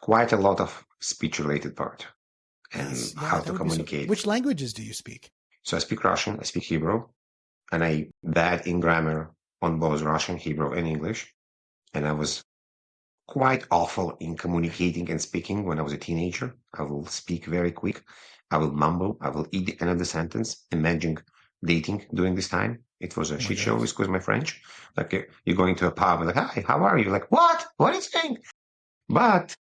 quite a lot of speech-related part and Yes, yeah, how that to would be communicate. Which languages do you speak? So I speak Russian, I speak Hebrew, and I bad in grammar on both Russian, Hebrew, and English. And I was quite awful in communicating and speaking when I was a teenager. I will speak very quick. I will mumble. I will eat the end of the sentence. Imagine dating during this time. It was a Oh my shit show, goodness. excuse my French. Like you're going to a pub, like, hi, how are you? Like, what? What are you saying? But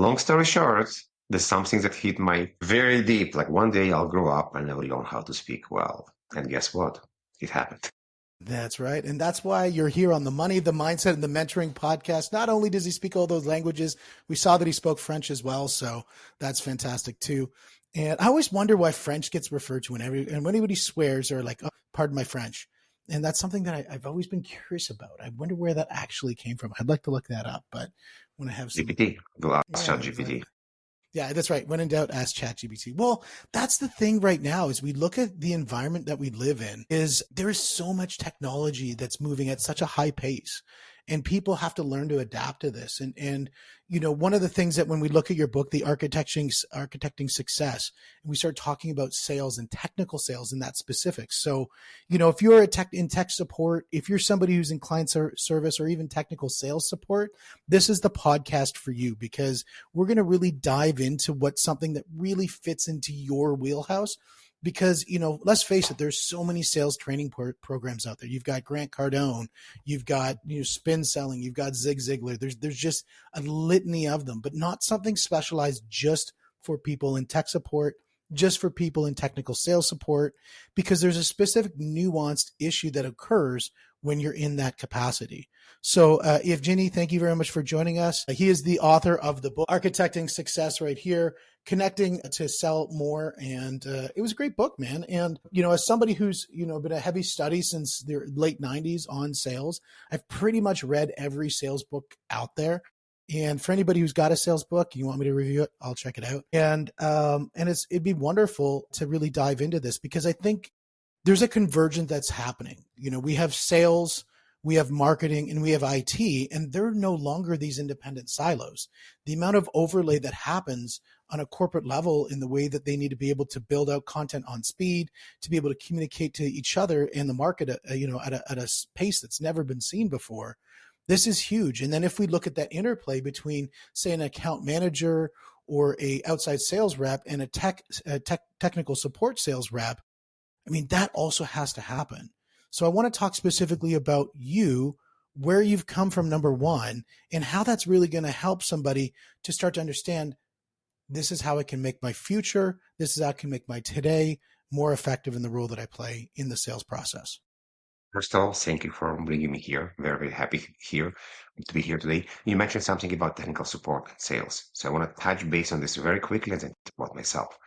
long story short, there's something that hit my very deep. Like one day I'll grow up and I will learn how to speak well. And guess what? It happened. That's right. And that's why you're here on the Money, the Mindset, and the Mentoring podcast. Not only does he speak all those languages, we saw that he spoke French as well. So that's fantastic too. And I always wonder why French gets referred to and when anybody swears or like, oh, pardon my French. And that's something that I've always been curious about. I wonder where that actually came from. I'd like to look that up, but when I have some, GPT. We'll ask yeah, ChatGPT. exactly. Yeah, that's right. When in doubt, ask ChatGPT. Well, that's the thing right now is we look at the environment that we live in is there is so much technology that's moving at such a high pace and people have to learn to adapt to this. And, you know, one of the things that when we look at your book, the architecting success, and we start talking about sales and technical sales in that specific. So, you know, if you're in tech support, if you're somebody who's in client service or even technical sales support, this is the podcast for you because we're going to really dive into what's something that really fits into your wheelhouse. Because, you know, let's face it, there's so many sales training programs out there. You've got Grant Cardone, you've got, you know, spin selling, you've got Zig Ziglar. There's just a litany of them, but not something specialized just for people in tech support, just for people in technical sales support, because there's a specific nuanced issue that occurs when you're in that capacity. So, Evgeniy, thank you very much for joining us. He is the author of the book, Architecting Success, right here, Connecting to Sell More. And it was a great book, man. And, you know, as somebody who's, you know, been a heavy study since the late 90s on sales, I've pretty much read every sales book out there. And for anybody who's got a sales book, you want me to review it, I'll check it out. And it'd be wonderful to really dive into this because I think there's a convergence that's happening. You know, we have sales, we have marketing, and we have IT, and they're no longer these independent silos. The amount of overlay that happens on a corporate level in the way that they need to be able to build out content on speed, to be able to communicate to each other and the market, you know, at a pace that's never been seen before. This is huge. And then if we look at that interplay between, say, an account manager or a outside sales rep and a technical support sales rep, I mean, that also has to happen. So I want to talk specifically about you, where you've come from, number one, and how that's really going to help somebody to start to understand this is how I can make my future, this is how I can make my today more effective in the role that I play in the sales process. First of all, thank you for bringing me here. Very, very happy here to be here today. You mentioned something about technical support and sales. So I want to touch base on this very quickly and then talk about myself.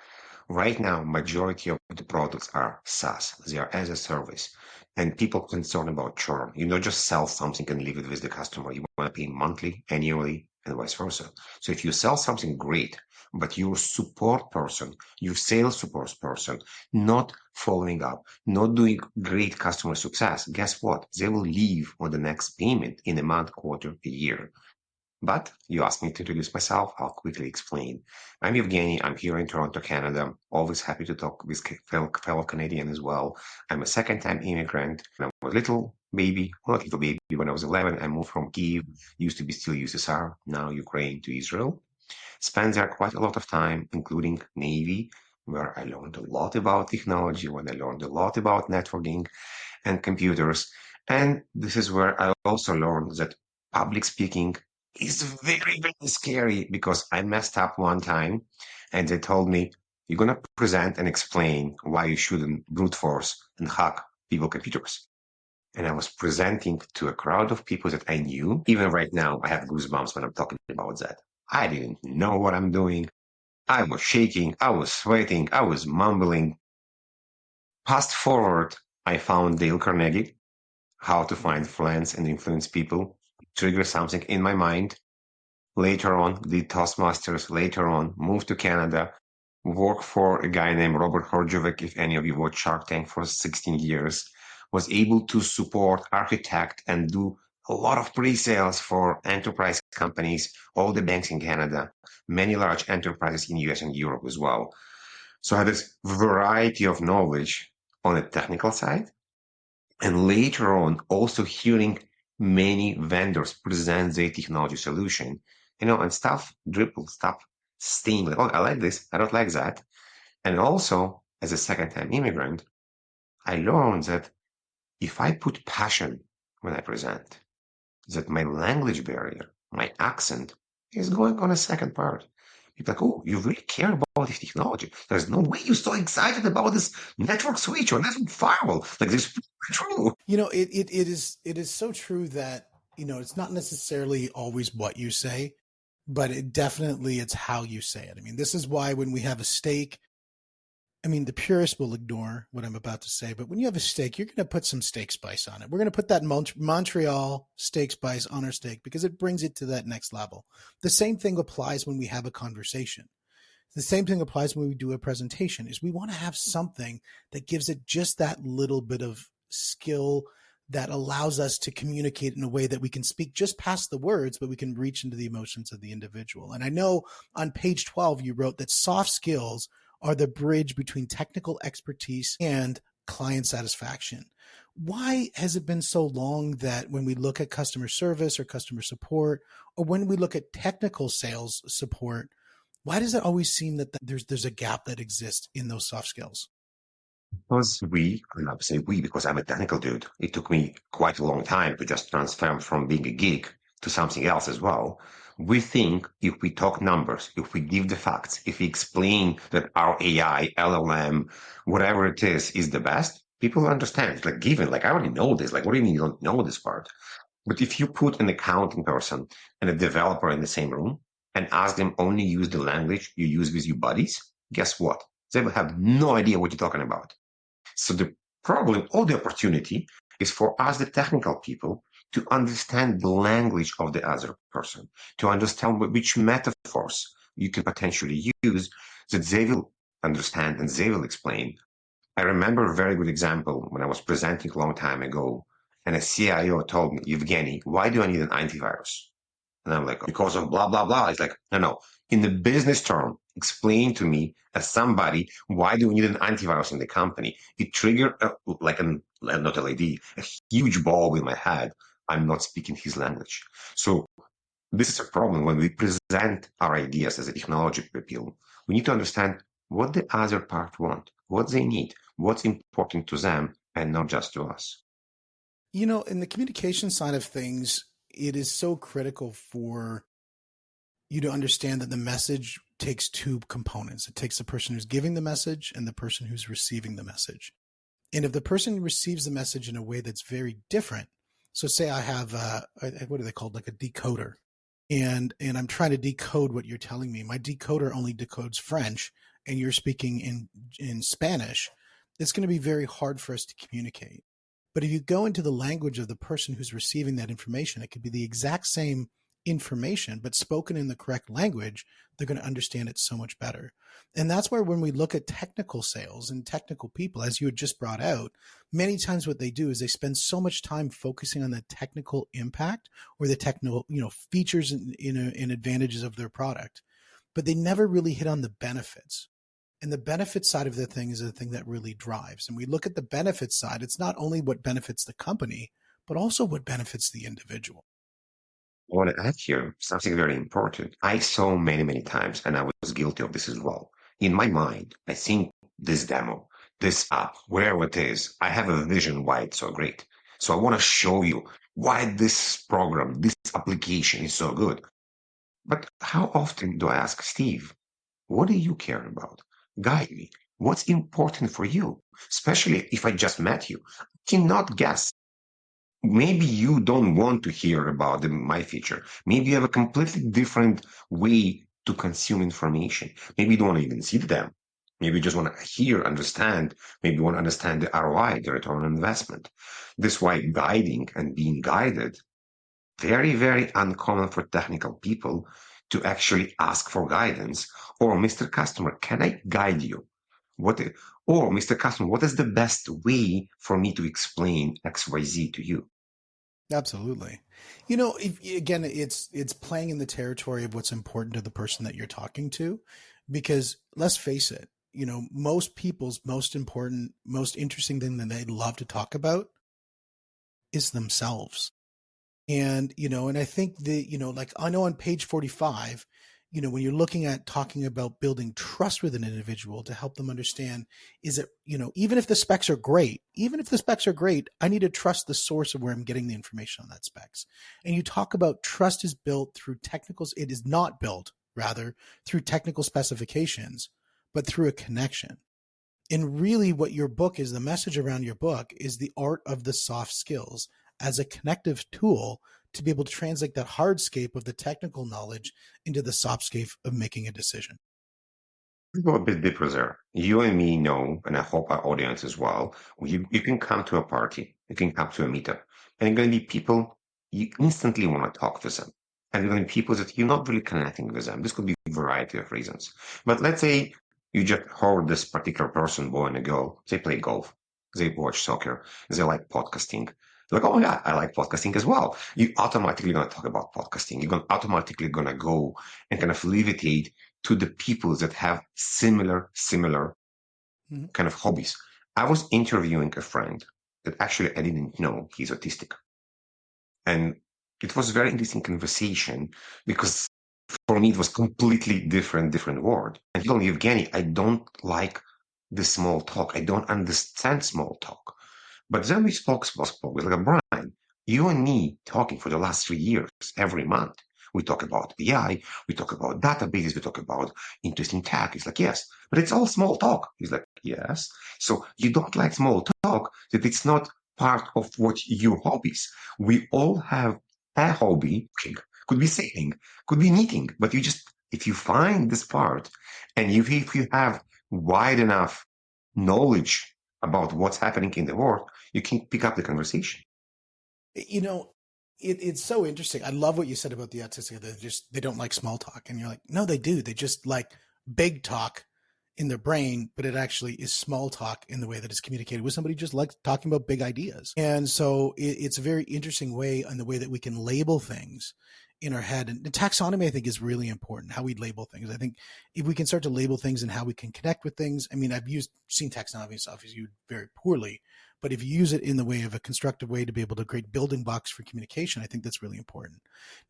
Right now, majority of the products are SaaS. They are as a service. And people concerned about churn. You don't just sell something and leave it with the customer. You want to pay monthly, annually, and vice versa. So if you sell something great, but your support person, your sales support person, not following up, not doing great customer success, guess what? They will leave on the next payment in a month, quarter, a year. But you asked me to introduce myself. I'll quickly explain. I'm Evgeniy. I'm here in Toronto, Canada. Always happy to talk with fellow Canadian as well. I'm a second-time immigrant. When I was a little baby, not little baby, when I was 11, I moved from Kyiv, used to be still USSR, now Ukraine, to Israel. Spent there quite a lot of time, including Navy, where I learned a lot about technology, when I learned a lot about networking and computers. And this is where I also learned that public speaking is very, very scary because I messed up one time and they told me, you're going to present and explain why you shouldn't brute force and hack people's computers. And I was presenting to a crowd of people that I knew. Even right now, I have goosebumps when I'm talking about that. I didn't know what I'm doing. I was shaking. I was sweating. I was mumbling. Fast forward, I found Dale Carnegie, How to Find Friends and Influence People, trigger something in my mind. Later on, did Toastmasters. Later on, moved to Canada, worked for a guy named Robert Horjovic, if any of you watched Shark Tank, for 16 years, was able to support, architect, and do a lot of pre-sales for enterprise companies, all the banks in Canada, many large enterprises in US and Europe as well. So I have this variety of knowledge on the technical side. And later on, also hearing many vendors present their technology solution, and stuff dribble, stuff steam. Like, oh, I like this. I don't like that. And also, as a second-time immigrant, I learned that if I put passion when I present, that my language barrier, my accent, is going on a second part. People like, oh, you really care about this technology. There's no way you're so excited about this network switch or network firewall. Like, this is true. It is so true that it's not necessarily always what you say, but it's how you say it. I mean, this is why when we have a steak, I mean, the purist will ignore what I'm about to say, but when you have a steak, you're going to put some steak spice on it. We're going to put that Montreal steak spice on our steak because it brings it to that next level. The same thing applies when we have a conversation. The same thing applies when we do a presentation, is we want to have something that gives it just that little bit of skill that allows us to communicate in a way that we can speak just past the words, but we can reach into the emotions of the individual. And I know on page 12, you wrote that soft skills are the bridge between technical expertise and client satisfaction. Why has it been so long that when we look at customer service or customer support, or when we look at technical sales support, why does it always seem that there's a gap that exists in those soft skills? Because and I say we because I'm a technical dude, it took me quite a long time to just transfer from being a geek to something else as well. We think if we talk numbers, if we give the facts, if we explain that our AI, LLM, whatever it is the best, people understand. It's like given, like I already know this. Like, what do you mean you don't know this part? But if you put an accounting person and a developer in the same room and ask them only use the language you use with your buddies, guess what? They will have no idea what you're talking about. So the problem or the opportunity is for us, the technical people, to understand the language of the other person, to understand which metaphors you can potentially use that they will understand and they will explain. I remember a very good example when I was presenting a long time ago, and a CIO told me, Evgeny, why do I need an antivirus? And I'm like, because of blah, blah, blah. It's like, no. In the business term, explain to me as somebody, why do we need an antivirus in the company? It triggered not a lady, a huge ball in my head. I'm not speaking his language. So this is a problem when we present our ideas as a technology people. We need to understand what the other part want, what they need, what's important to them, and not just to us. In the communication side of things, it is so critical for you to understand that the message takes two components. It takes the person who's giving the message and the person who's receiving the message. And if the person receives the message in a way that's very different, so say I have what are they called, like a decoder, and I'm trying to decode what you're telling me. My decoder only decodes French, and you're speaking in Spanish. It's going to be very hard for us to communicate. But if you go into the language of the person who's receiving that information, it could be the exact same information, but spoken in the correct language, they're going to understand it so much better. And that's where when we look at technical sales and technical people, as you had just brought out, many times what they do is they spend so much time focusing on the technical impact or the technical, features and advantages of their product, but they never really hit on the benefits. And the benefit side of the thing is the thing that really drives. And we look at the benefit side, it's not only what benefits the company, but also what benefits the individual. I want to add here something very important. I saw many, many times, and I was guilty of this as well. In my mind, I think this demo, this app, wherever it is, I have a vision why it's so great. So I want to show you why this program, this application is so good. But how often do I ask Steve, what do you care about? Guide me. What's important for you? Especially if I just met you. I cannot guess. Maybe you don't want to hear about my feature. Maybe you have a completely different way to consume information. Maybe you don't want to even see them. Maybe you just want to hear, understand. Maybe you want to understand the ROI, the return on investment. This is why guiding and being guided, very, very uncommon for technical people to actually ask for guidance. Or, Mr. Customer, can I guide you? Or, Mr. Customer, what is the best way for me to explain XYZ to you? Absolutely. Again, it's playing in the territory of what's important to the person that you're talking to, because let's face it, most people's most important, most interesting thing that they love to talk about is themselves. And I think like I know on page 45, when you're looking at talking about building trust with an individual to help them understand, is it, even if the specs are great, I need to trust the source of where I'm getting the information on that specs. And you talk about trust is built through technicals. It is not built, rather, through technical specifications, but through a connection. And really, what your book is, the message around your book is the art of the soft skills as a connective tool to be able to translate that hardscape of the technical knowledge into the softscape of making a decision. Let's go a bit deeper there. You and me know, and I hope our audience as well, you can come to a party, you can come to a meetup, and you're going to be people you instantly want to talk to them. And you're going to be people that you're not really connecting with them. This could be a variety of reasons. But let's say you just heard this particular person, boy and a girl, they play golf, they watch soccer, they like podcasting. Like, oh my God, I like podcasting as well. You automatically going to talk about podcasting. You're going automatically going to go and kind of levitate to the people that have similar Mm-hmm. kind of hobbies. I was interviewing a friend that actually I didn't know he's autistic. And it was a very interesting conversation because for me it was completely different word. And he told me, Evgeny, I don't like the small talk. I don't understand small talk. But then we spoke with like Brian, you and me talking for the last 3 years, every month. We talk about AI, we talk about databases, we talk about interesting tech. He's like, yes, but it's all small talk. He's like, yes. So you don't like small talk, that it's not part of what your hobbies. We all have a hobby, could be sailing, could be knitting, but you just, if you find this part and if you have wide enough knowledge about what's happening in the world, you can pick up the conversation. You know, it's so interesting. I love what you said about the autistic. They don't like small talk, and you're like, no, they do. They just like big talk in their brain, but it actually is small talk in the way that it's communicated with somebody who just likes talking about big ideas. And so it's a very interesting way in the way that we can label things in our head. And taxonomy, I think, is really important, how we label things. I think if we can start to label things and how we can connect with things, I mean, seen taxonomy stuff is used very poorly, but if you use it in the way of a constructive way to be able to create building blocks for communication, I think that's really important.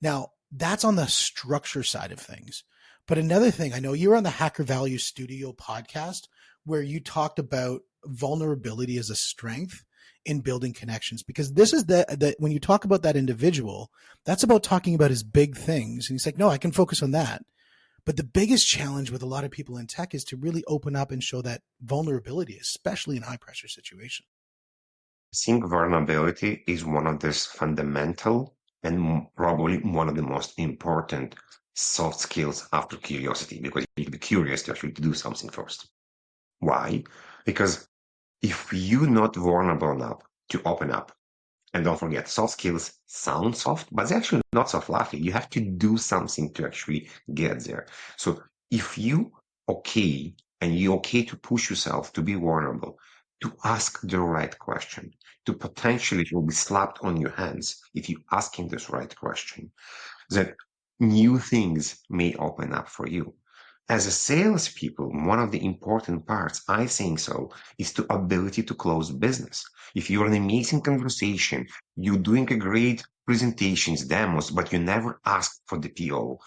Now, that's on the structure side of things. But another thing, I know you were on the Hacker Value Studio podcast where you talked about vulnerability as a strength in building connections, because this is that when you talk about that individual, that's about talking about his big things. And he's like, no, I can focus on that. But the biggest challenge with a lot of people in tech is to really open up and show that vulnerability, especially in high pressure situations. I think vulnerability is one of these fundamental and probably one of the most important soft skills after curiosity, because you need to be curious to actually do something first. Why? Because if you're not vulnerable enough to open up, and don't forget, soft skills sound soft, but they're actually not so fluffy. You have to do something to actually get there. So if you okay and you okay to push yourself to be vulnerable, to ask the right question, to potentially you'll be slapped on your hands if you asking this right question, that new things may open up for you. As a salespeople, one of the important parts, I think so, is the ability to close business. If you're an amazing conversation, you're doing a great presentations, demos, but you never ask for the PO,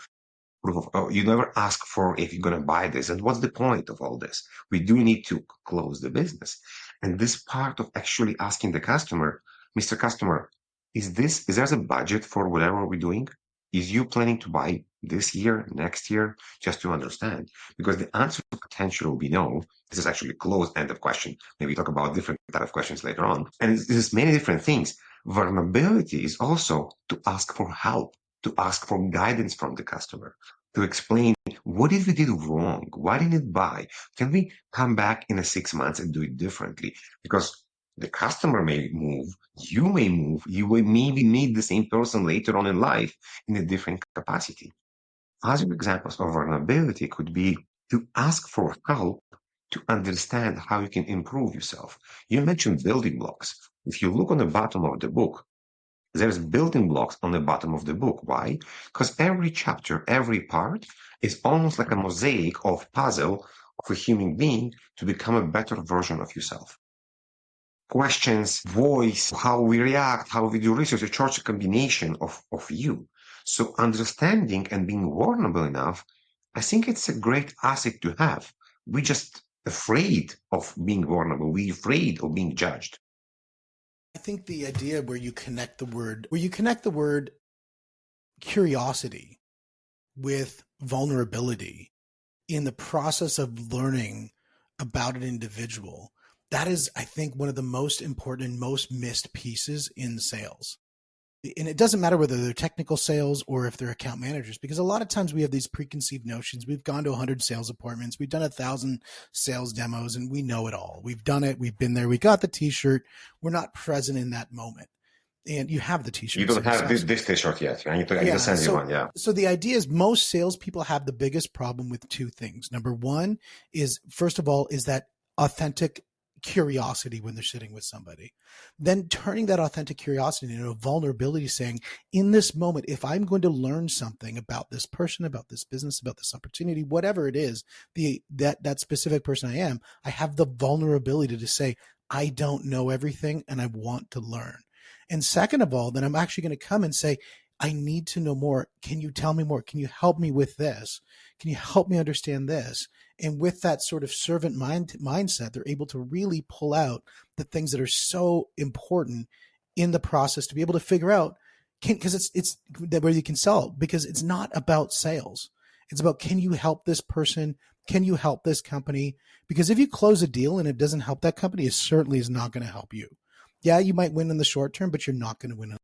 you never ask for if you're going to buy this. And what's the point of all this? We do need to close the business. And this part of actually asking the customer, Mr. Customer, is there a budget for whatever we're doing? Is you planning to buy this year, next year, just to understand? Because the answer to potential will be no. This is actually a closed end of question. Maybe talk about different type of questions later on. And there's many different things. Vulnerability is also to ask for help, to ask for guidance from the customer, to explain what did we do wrong? Why didn't it buy? Can we come back in a 6 months and do it differently? Because the customer may move, you may move, you will maybe meet the same person later on in life in a different capacity. Other examples of vulnerability could be to ask for help to understand how you can improve yourself. You mentioned building blocks. If you look on the bottom of the book, There's building blocks on the bottom of the book. Why? Because every chapter, every part is almost like a mosaic of puzzle of a human being to become a better version of yourself. Questions, voice, how we react, how we do research, it's just a combination of you. So understanding and being vulnerable enough, I think it's a great asset to have. We're just afraid of being vulnerable. We're afraid of being judged. I think the idea where you connect the word curiosity with vulnerability in the process of learning about an individual, that is, I think, one of the most important and most missed pieces in sales. And it doesn't matter whether they're technical sales or if they're account managers, because a lot of times we have these preconceived notions. We've gone to 100 sales appointments. We've done 1,000 sales demos, and we know it all. We've done it. We've been there. We got the t-shirt. We're not present in that moment. And you have the t-shirt. You don't have this t-shirt yet. I need to send you one. Yeah. So the idea is most salespeople have the biggest problem with two things. Number one is, first of all, is that authentic curiosity when they're sitting with somebody. Then turning that authentic curiosity into a vulnerability, saying, in this moment, if I'm going to learn something about this person, about this business, about this opportunity, whatever it is, that specific person I have the vulnerability to say, I don't know everything and I want to learn. And second of all, then I'm actually going to come and say, I need to know more. Can you tell me more? Can you help me with this? Can you help me understand this? And with that sort of servant mindset, they're able to really pull out the things that are so important in the process to be able to figure out, because it's where you can sell, because it's not about sales. It's about, can you help this person? Can you help this company? Because if you close a deal and it doesn't help that company, it certainly is not going to help you. Yeah, you might win in the short term, but you're not going to win.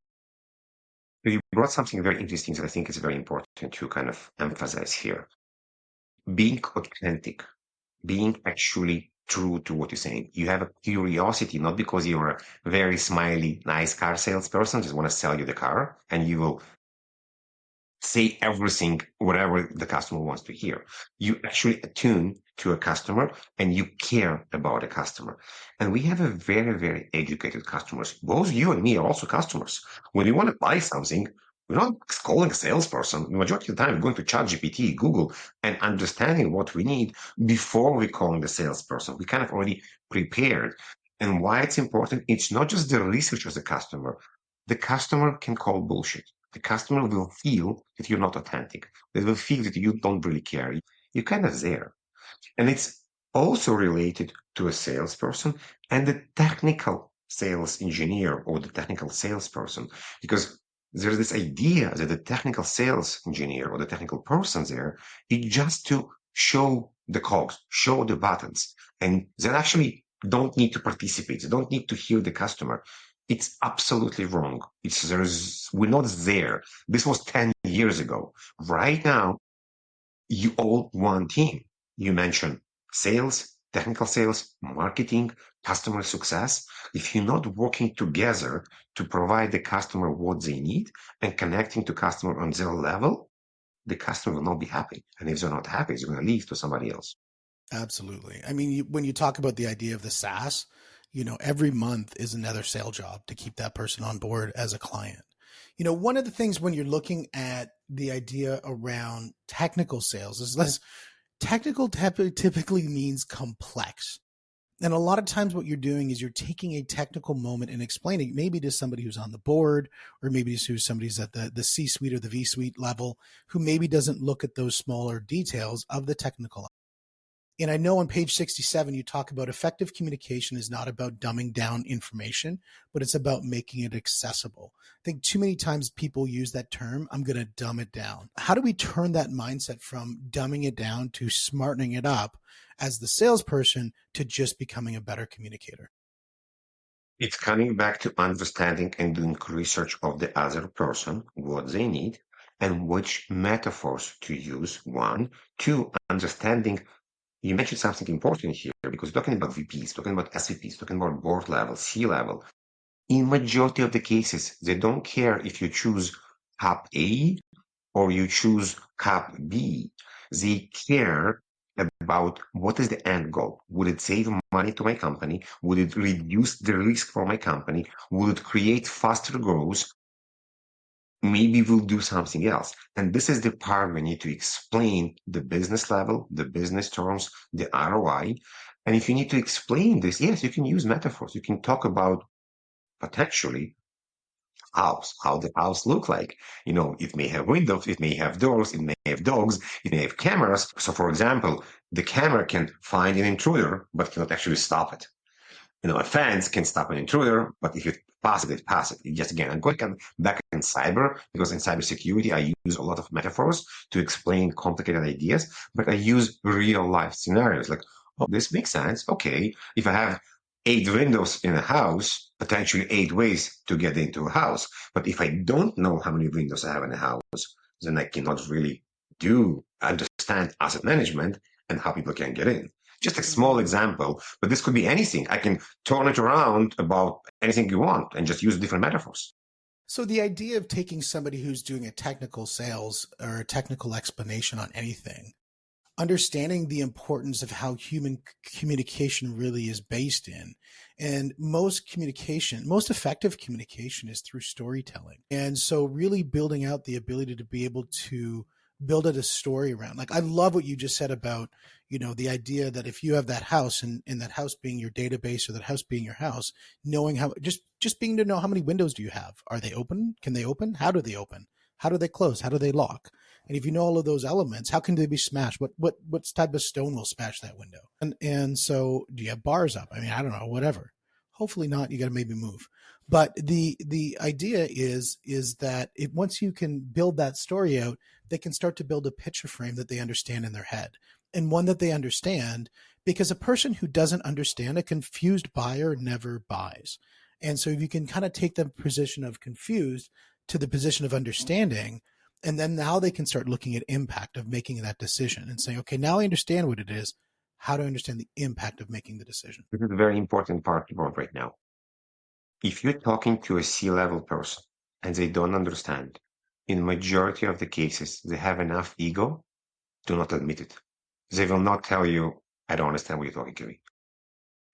You brought something very interesting that I think is very important to kind of emphasize here. Being authentic, being actually true to what you're saying. You have a curiosity, not because you're a very smiley, nice car salesperson, just want to sell you the car, and you will say everything, whatever the customer wants to hear. You actually attune to a customer and you care about a customer. And we have a very, very educated customers. Both you and me are also customers. When we want to buy something, we're not calling a salesperson. The majority of the time, we're going to ChatGPT, Google, and understanding what we need before we calling the salesperson. We kind of already prepared. And why it's important, it's not just the research of the customer. The customer can call bullshit. The customer will feel that you're not authentic. They will feel that you don't really care. You're kind of there. And it's also related to a salesperson and the technical sales engineer or the technical salesperson, because there's this idea that the technical sales engineer or the technical person there is just to show the cogs, show the buttons, and they actually don't need to participate. They don't need to hear the customer. It's absolutely wrong. We're not there. This was 10 years ago. Right now, you all one team. You mentioned sales, technical sales, marketing, customer success. If you're not working together to provide the customer what they need and connecting to customer on their level, the customer will not be happy. And if they're not happy, they're going to leave to somebody else. Absolutely. I mean, when you talk about the idea of the SaaS, every month is another sale job to keep that person on board as a client. One of the things when you're looking at the idea around technical sales is less technical typically means complex. And a lot of times what you're doing is you're taking a technical moment and explaining maybe to somebody who's on the board, or maybe to somebody's at the C-suite or the V-suite level, who maybe doesn't look at those smaller details of the technical. And I know on page 67, you talk about effective communication is not about dumbing down information, but it's about making it accessible. I think too many times people use that term, I'm going to dumb it down. How do we turn that mindset from dumbing it down to smartening it up as the salesperson to just becoming a better communicator? It's coming back to understanding and doing research of the other person, what they need, and which metaphors to use. One, two, understanding. You mentioned something important here because talking about VPs, talking about SVPs, talking about board level, C level. In majority of the cases, they don't care if you choose cup A or you choose cup B. They care about what is the end goal. Would it save money to my company? Would it reduce the risk for my company? Would it create faster growth? maybe we'll do something else. And this is the part we need to explain the business level, the business terms, the ROI. And if you need to explain this, yes, you can use metaphors. You can talk about potentially house, how the house look like. It may have windows, it may have doors, it may have dogs, it may have cameras. So for example, the camera can find an intruder, but cannot actually stop it. A fence can stop an intruder, but if you pass it, it passes it. Just again, I'm going back in cyber, because in cybersecurity, I use a lot of metaphors to explain complicated ideas, but I use real life scenarios like, oh, this makes sense. Okay, if I have 8 windows in a house, potentially 8 ways to get into a house. But if I don't know how many windows I have in a house, then I cannot really understand asset management and how people can get in. Just a small example, but this could be anything. I can turn it around about anything you want and just use different metaphors. So the idea of taking somebody who's doing a technical sales or a technical explanation on anything, understanding the importance of how human communication really is based in. And most effective communication is through storytelling. And so really building out the ability to be able to build out a story around. Like, I love what you just said about, the idea that if you have that house and that house being your database or that house being your house, knowing how, just being to know how many windows do you have? Are they open? Can they open? How do they open? How do they close? How do they lock? And if you know all of those elements, how can they be smashed? What type of stone will smash that window? And so do you have bars up? I mean, I don't know, whatever. Hopefully not. You got to maybe move. But the idea is that once you can build that story out, they can start to build a picture frame that they understand in their head, and one that they understand, because a person who doesn't understand, a confused buyer never buys. And so if you can kind of take the position of confused to the position of understanding, and then now they can start looking at impact of making that decision and saying, okay, now I understand what it is. How do I understand the impact of making the decision? This is a very important part to want right now. If you're talking to a C-level person and they don't understand, in majority of the cases, they have enough ego to not admit it. They will not tell you, I don't understand what you're talking to me.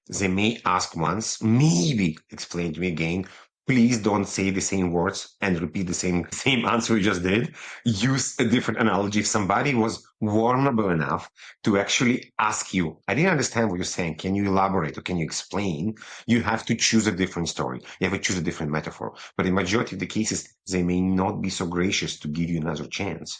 They may ask once, maybe explain to me again. Please don't say the same words and repeat the same answer you just did. Use a different analogy. If somebody was vulnerable enough to actually ask you, I didn't understand what you're saying. Can you elaborate or can you explain? You have to choose a different story. You have to choose a different metaphor. But in majority of the cases, they may not be so gracious to give you another chance.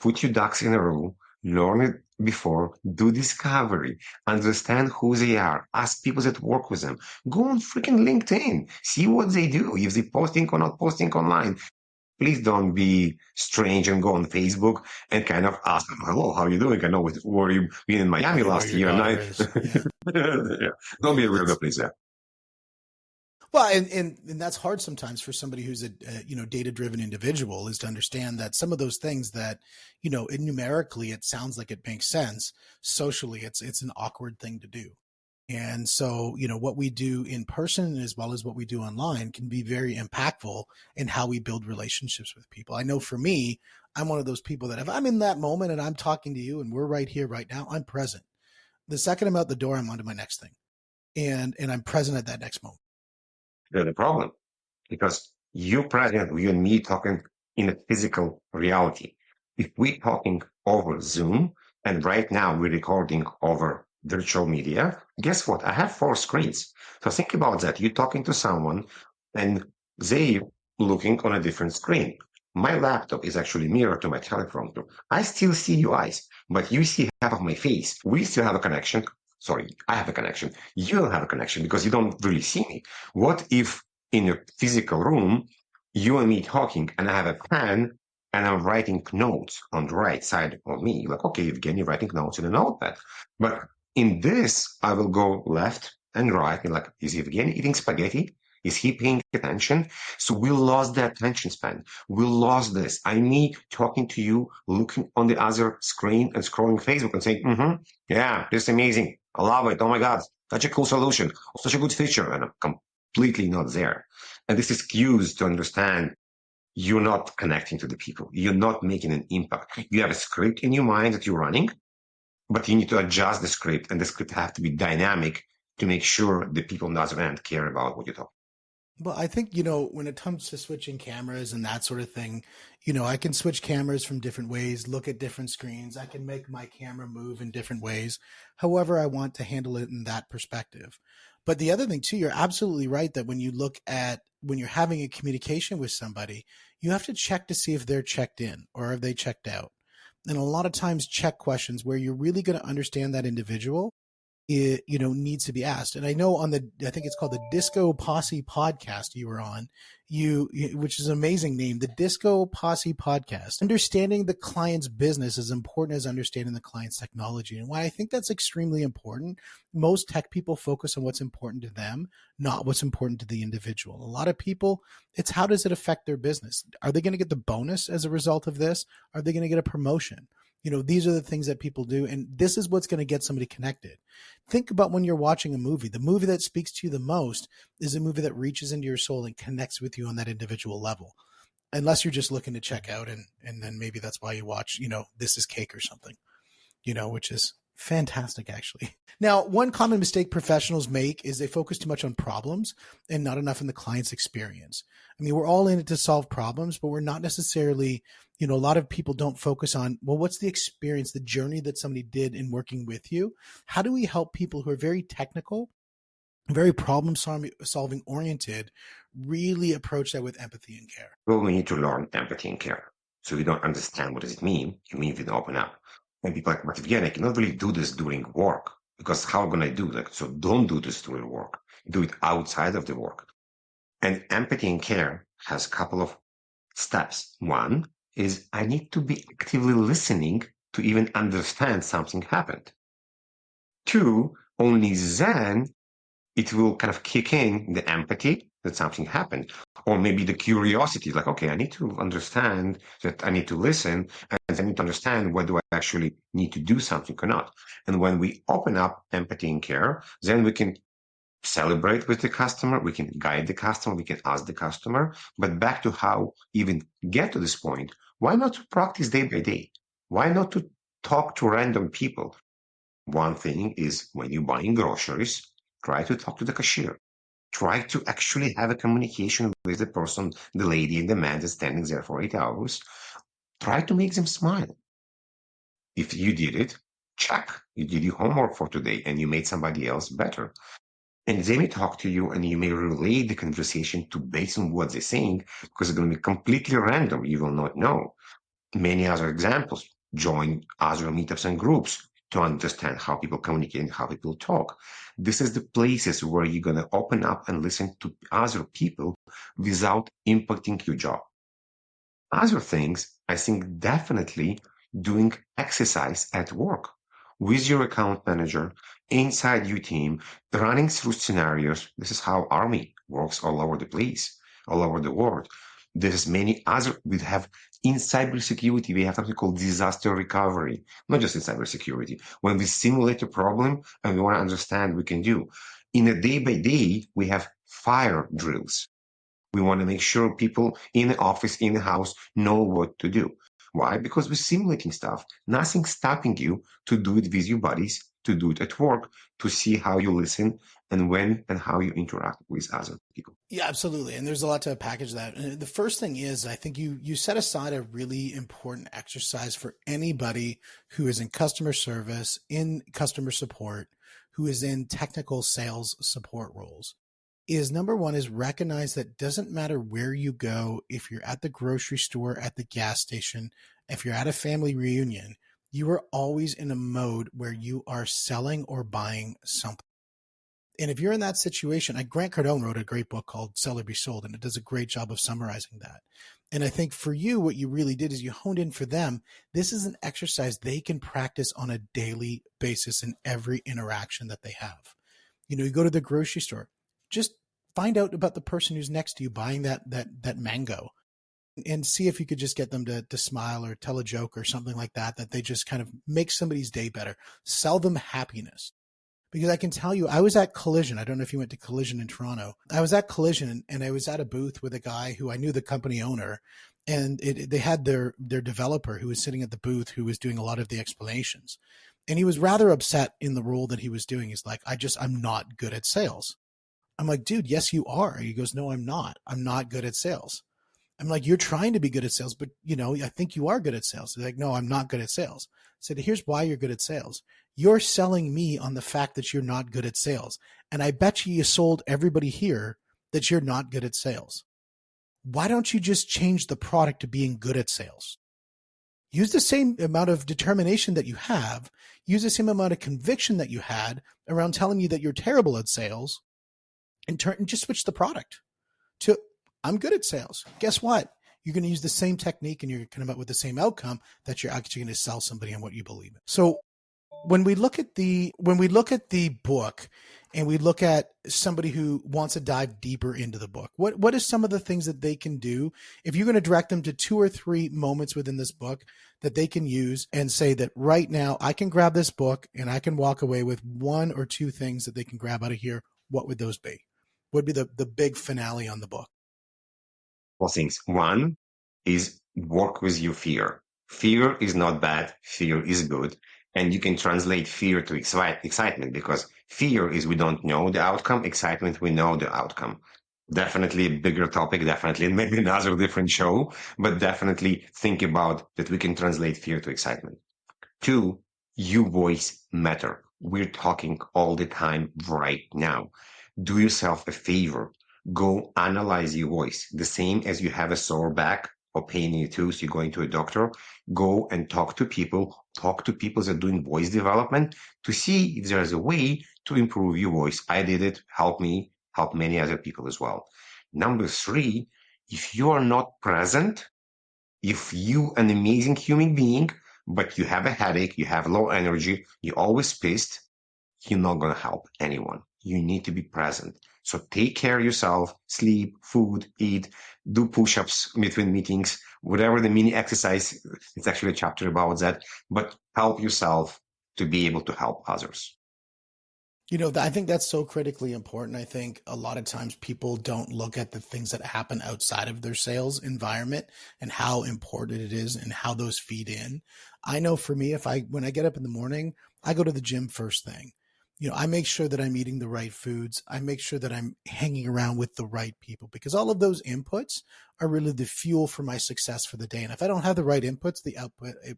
Put your ducks in a row, learn it before, do discovery, understand who they are, ask people that work with them, go on freaking LinkedIn, see what they do, if they're posting or not posting online. Please don't be strange and go on Facebook and kind of ask them, hello, how are you doing? I know where you been in Miami last year. Yeah. Yeah. Don't be a weirdo, please. Yeah. Well, and that's hard sometimes for somebody who's a data-driven individual, is to understand that some of those things that, numerically it sounds like it makes sense. Socially, it's an awkward thing to do. And so, what we do in person as well as what we do online can be very impactful in how we build relationships with people. I know for me, I'm one of those people that if I'm in that moment and I'm talking to you and we're right here, right now, I'm present. The second I'm out the door, I'm on to my next thing. And I'm present at that next moment. There's a problem because you present, you and me talking in a physical reality. If we're talking over Zoom and right now we're recording over virtual media, guess what? I have 4 screens. So think about that. You're talking to someone and they looking on a different screen. My laptop is actually mirror to my teleprompter. I still see your eyes, but you see half of my face. We still have a connection. Sorry, I have a connection. You don't have a connection because you don't really see me. What if in a physical room, you and me talking, and I have a pen and I'm writing notes on the right side of me? Like, okay, Evgeny writing notes in a notepad. But in this, I will go left and right. And like, is Evgeny eating spaghetti? Is he paying attention? So we lost that attention span. We lost this. I me talking to you, looking on the other screen and scrolling Facebook and saying, yeah, this is amazing. I love it. Oh my God, such a cool solution. Such a good feature. And I'm completely not there. And this is cues to understand you're not connecting to the people. You're not making an impact. You have a script in your mind that you're running, but you need to adjust the script, and the script have to be dynamic to make sure the people on the other end care about what you're talking. Well, I think, when it comes to switching cameras and that sort of thing, I can switch cameras from different ways, look at different screens. I can make my camera move in different ways, however I want to handle it in that perspective. But the other thing too, you're absolutely right that when you're having a communication with somebody, you have to check to see if they're checked in or have they checked out. And a lot of times check questions where you're really going to understand that individual it needs to be asked. And I know I think it's called the Disco Posse podcast you were on, which is an amazing name, the Disco Posse podcast. Understanding the client's business is important as understanding the client's technology. And why I think that's extremely important, most tech people focus on what's important to them, not what's important to the individual. A lot of people, it's how does it affect their business? Are they going to get the bonus as a result of this? Are they going to get a promotion? These are the things that people do. And this is what's going to get somebody connected. Think about when you're watching a movie. The movie that speaks to you the most is a movie that reaches into your soul and connects with you on that individual level. Unless you're just looking to check out and then maybe that's why you watch, This Is Cake or something, which is fantastic actually. Now, one common mistake professionals make is they focus too much on problems and not enough in the client's experience. I mean, we're all in it to solve problems, but we're not necessarily, a lot of people don't focus on, well, what's the experience, the journey that somebody did in working with you? How do we help people who are very technical, very problem solving oriented, really approach that with empathy and care? Well, we need to learn empathy and care. So we don't understand what does it mean. You mean we don't open up. And people like, but Evgeny, I cannot really do this during work because how can I do that? So don't do this during work. Do it outside of the work. And empathy and care has a couple of steps. One is I need to be actively listening to even understand something happened. Two, only then it will kind of kick in the empathy that something happened, or maybe the curiosity, like, okay, I need to understand that I need to listen, and I need to understand whether I actually need to do something or not. And when we open up empathy and care, then we can celebrate with the customer, we can guide the customer, we can ask the customer. But back to how even get to this point, why not to practice day by day? Why not to talk to random people? One thing is when you're buying groceries, try to talk to the cashier. Try to actually have a communication with the person, the lady and the man that's standing there for 8 hours. Try to make them smile. If you did it, check. You did your homework for today and you made somebody else better. And they may talk to you and you may relay the conversation to based on what they're saying because it's going to be completely random. You will not know. Many other examples. Join other meetups and groups to understand how people communicate and how people talk. This is the places where you're going to open up and listen to other people without impacting your job. Other things, I think definitely doing exercise at work with your account manager inside your team, running through scenarios. This is how Army works all over the place, all over the world. There's many other, we have in cybersecurity, we have something called disaster recovery, not just in cybersecurity. When we simulate a problem and we want to understand we can do. In a day by day, we have fire drills. We want to make sure people in the office, in the house, know what to do. Why? Because we're simulating stuff. Nothing's stopping you to do it with your buddies, to do it at work, to see how you listen and when and how you interact with other people. Yeah, absolutely. And there's a lot to package that. And the first thing is, I think you set aside a really important exercise for anybody who is in customer service, in customer support, who is in technical sales support roles. Is number one is recognize that it doesn't matter where you go, if you're at the grocery store, at the gas station, if you're at a family reunion, you are always in a mode where you are selling or buying something. And if you're in that situation, Grant Cardone wrote a great book called Sell or Be Sold, and it does a great job of summarizing that. And I think for you, what you really did is you honed in for them. This is an exercise they can practice on a daily basis in every interaction that they have. You go to the grocery store, just find out about the person who's next to you buying that mango and see if you could just get them to smile or tell a joke or something like that they just kind of make somebody's day better. Sell them happiness. Because I can tell you, I was at Collision. I don't know if you went to Collision in Toronto. I was at Collision and I was at a booth with a guy who I knew the company owner. And they had their developer who was sitting at the booth who was doing a lot of the explanations. And he was rather upset in the role that he was doing. He's like, I'm not good at sales. I'm like, dude, yes, you are. He goes, no, I'm not. I'm not good at sales. I'm like, you're trying to be good at sales, but I think you are good at sales. He's like, no, I'm not good at sales. I said, here's why you're good at sales. You're selling me on the fact that you're not good at sales. And I bet you sold everybody here that you're not good at sales. Why don't you just change the product to being good at sales? Use the same amount of determination that you have, use the same amount of conviction that you had around telling you that you're terrible at sales, and just switch the product to, I'm good at sales. Guess what? You're going to use the same technique and you're going to come up with the same outcome that you're actually going to sell somebody on what you believe in. So when we look at the book and we look at somebody who wants to dive deeper into the book, what is some of the things that they can do if you're going to direct them to 2 or 3 moments within this book that they can use and say that right now I can grab this book and I can walk away with 1 or 2 things that they can grab out of here? What would those be? What would be the big finale on the book? Well, things. One is work with your fear. Fear is not bad. Fear is good. And you can translate fear to excitement, because fear is we don't know the outcome. Excitement, we know the outcome. Definitely a bigger topic, definitely maybe another different show, but definitely think about that we can translate fear to excitement. 2, your voice matter. We're talking all the time right now. Do yourself a favor. Go analyze your voice. The same as you have a sore back or pain in your tooth, you're going to a doctor. Go and talk to people that are doing voice development to see if there's a way to improve your voice. I did it, help me, help many other people as well. Number 3, if you are not present, if you an amazing human being, but you have a headache, you have low energy, you're always pissed, you're not going to help anyone. You need to be present. So take care of yourself, sleep, food, eat, do push-ups between meetings, whatever the mini exercise. It's actually a chapter about that, but help yourself to be able to help others. I think that's so critically important. I think a lot of times people don't look at the things that happen outside of their sales environment and how important it is and how those feed in. I know for me, when I get up in the morning, I go to the gym first thing. I make sure that I'm eating the right foods. I make sure that I'm hanging around with the right people, because all of those inputs are really the fuel for my success for the day. And if I don't have the right inputs, the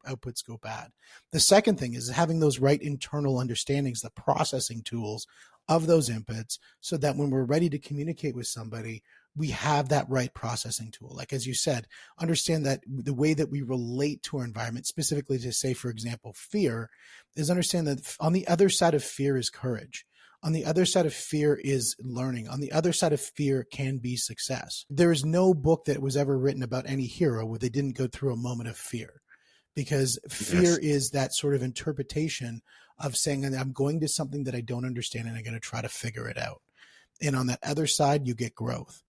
outputs go bad. The second thing is having those right internal understandings, the processing tools of those inputs, so that when we're ready to communicate with somebody, we have that right processing tool. Like, as you said, understand that the way that we relate to our environment, specifically to say, for example, fear, is understand that on the other side of fear is courage. On the other side of fear is learning. On the other side of fear can be success. There is no book that was ever written about any hero where they didn't go through a moment of fear, because fear is that sort of interpretation of saying, I'm going to something that I don't understand and I'm going to try to figure it out. And on that other side, you get growth.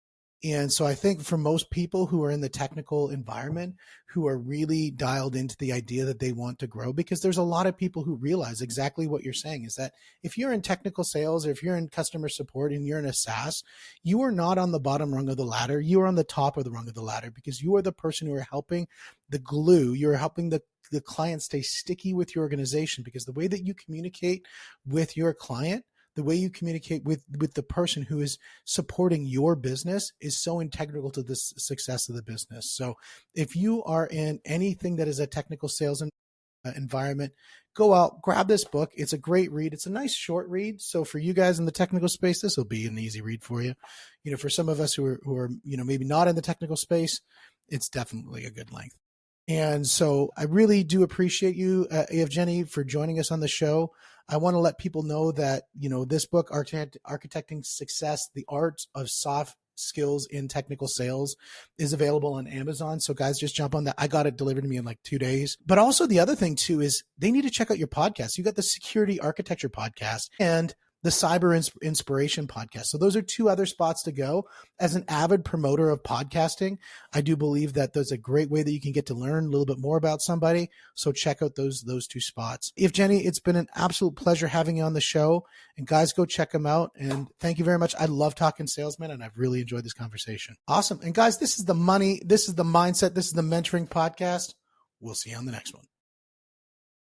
And so I think for most people who are in the technical environment, who are really dialed into the idea that they want to grow, because there's a lot of people who realize exactly what you're saying, is that if you're in technical sales or if you're in customer support and you're in a SaaS, you are not on the bottom rung of the ladder. You are on the top of the rung of the ladder, because you are the person who are helping the glue. You're helping the client stay sticky with your organization, because the way that you communicate with your client, the way you communicate with the person who is supporting your business, is so integral to the success of the business. So if you are in anything that is a technical sales environment, go out, grab this book. It's a great read. It's a nice short read. So for you guys in the technical space, this will be an easy read for you. For some of us who are maybe not in the technical space, it's definitely a good length. And so I really do appreciate you, Evgeniy, for joining us on the show. I want to let people know that, this book, Architecting Success, The Art of Soft Skills in Technical Sales, is available on Amazon. So guys, just jump on that. I got it delivered to me in like 2 days. But also the other thing too is they need to check out your podcast. You got the Security Architecture podcast and the Cyber Inspiration podcast. So those are 2 other spots to go. As an avid promoter of podcasting, I do believe that there's a great way that you can get to learn a little bit more about somebody. So check out those 2 spots. Evgeniy, it's been an absolute pleasure having you on the show. And guys, go check them out. And thank you very much. I love talking salesmen, and I've really enjoyed this conversation. Awesome. And guys, this is the money. This is the mindset. This is the mentoring podcast. We'll see you on the next one.